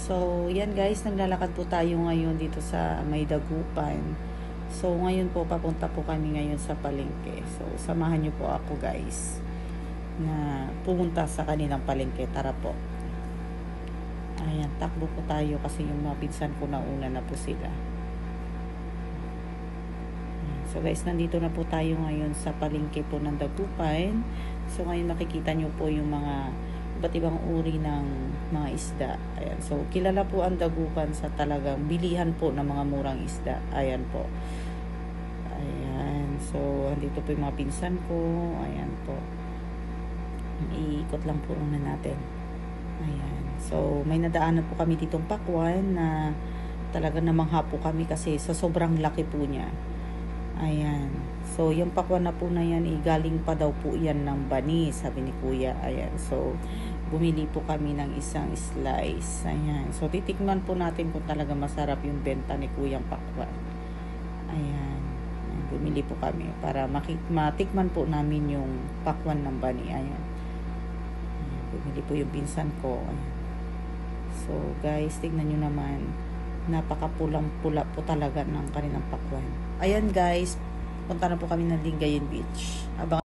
So, yan guys, naglalakad po tayo ngayon dito sa May Dagupan. So, ngayon po, papunta po kami ngayon sa palengke. So, samahan nyo po ako guys na pumunta sa kanilang palengke. Tara po. Ayan, takbo po tayo kasi yung mga pinsan ko nauna na po sila. So guys, nandito na po tayo ngayon sa palengke po ng Dagupan. So ngayon makikita nyo po yung mga iba't ibang uri ng mga isda. Ayan. So kilala po ang Dagupan sa talagang bilihan po ng mga murang isda. Ayan po. Ayan. So andito po yung mga pinsan ko. Ayan po. Iikot lang po muna natin. Ayan. So may nadaanan po kami ditong pakwan na talaga namangha po kami kasi sa sobrang laki po niya. Ayan. So, yung pakwan na po na yan, galing pa daw po yan ng bani, sabi ni Kuya. Ayan. So, bumili po kami ng isang slice. Ayan. So, titikman po natin kung talaga masarap yung benta ni Kuyang pakwan. Ayan. Bumili po kami para matikman po namin yung pakwan ng bani. Ayan. Bumili po yung pinsan ko. Ayan. So, guys, tignan nyo naman. Napakapulang-pula po talaga ng kanilang pakwan. Ayan guys, punta na po kami ng Lingayen Beach. Abang